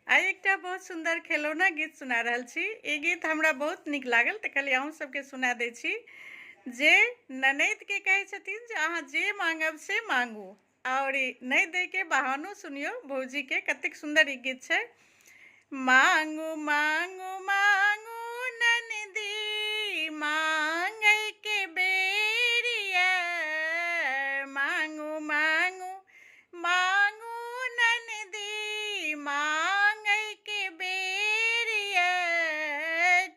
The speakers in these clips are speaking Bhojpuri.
आइ एकटा बहुत सुंदर खिलौना गीत सुना रहल छी। ई गीत हमरा बहुत नीक लागल तऽ कहलियै अहूँ सबके सुना दै छी। जे ननद के कहै छथिन जे अहाँ जे मांगब से मांगू और नहीं दै के बहानो सुनियो। भौजी के कतेक सुंदर ई गीत छै। मांगू मांगू मांगू ननदी मांगै के बेरिया, मांगू मांगू मांगू ननदी मांगै के बेरिया,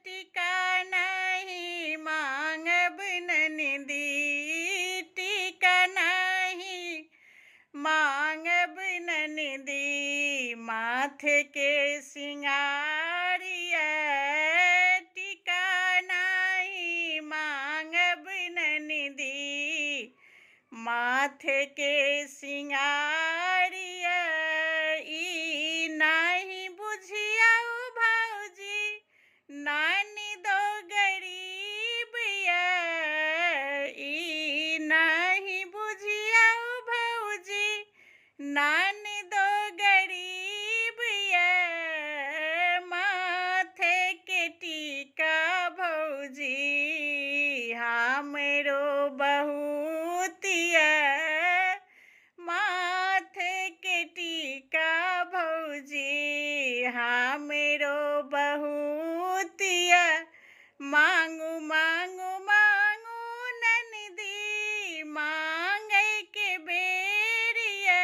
टिका नहीं मांगब ननदी, टिका नहीं मांगब ननदी, माथे के सिंगारिया, टिका नहीं मांगब ननदी, माथे के सिंगारिया। ई नहीं बुझिया भौजी नानी दो गरीबिया, ई नहीं बुझिया भौजी नानी दो गरीबिया, माथे के टीका भौजी हमरो बहुतिया, माथे के टीका भौजी हमरो बहुतिया। मांगू मांगू मांगू ननदी मांगै के बेरिया,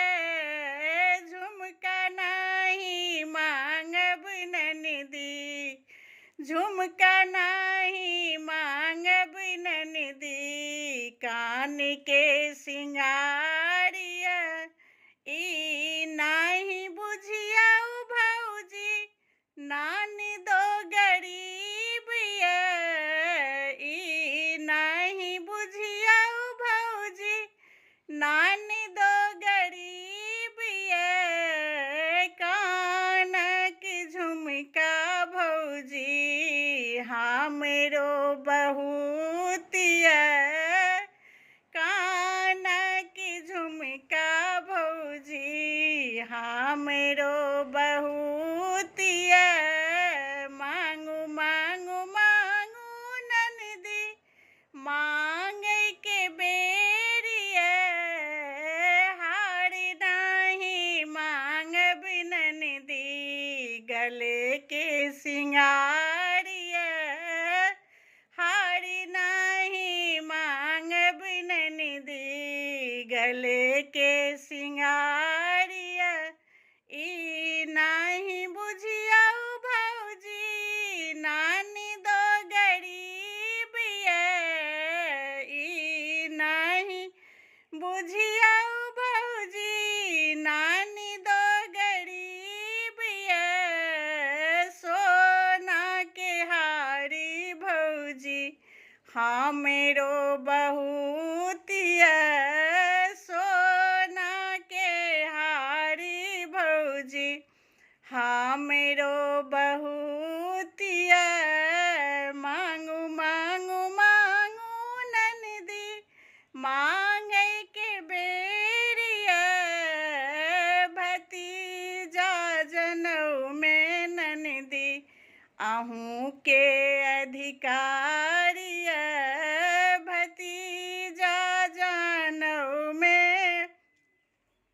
झुमका नहीं मांगब ननदी, झुमका नहीं मांगब ननदी, कान के सिंगारिया। ई नहीं बुझिया भौजी नानी दो गरीबिया, ई नहीं बुझिया भौजी नानी दो गरीबिया, कानक झुमका भौजी हमरो बहुतिया, कानक झुमका भौजी हमरो बहुतिया। मांगू मांगू मांगू ननदी मांगै के बेरिया, हार नहीं मांगब ननदी, गले के सिंगारिया, हार नहीं मांगब ननदी, गले के सिंगारिया। ई नहीं बुझिया भौजी नानी दो गरीबिया, ई नहीं बुझिया भौजी नानी दो गरीबिया, सोना के हारी भौजी हमरो बहुतिया, सोना के हारी भौजी हमरो बहुतिया। मांगू मांगू मांगू ननदी मांगै के बेरिया, भतीजा जनऊ में ननदी अहूँ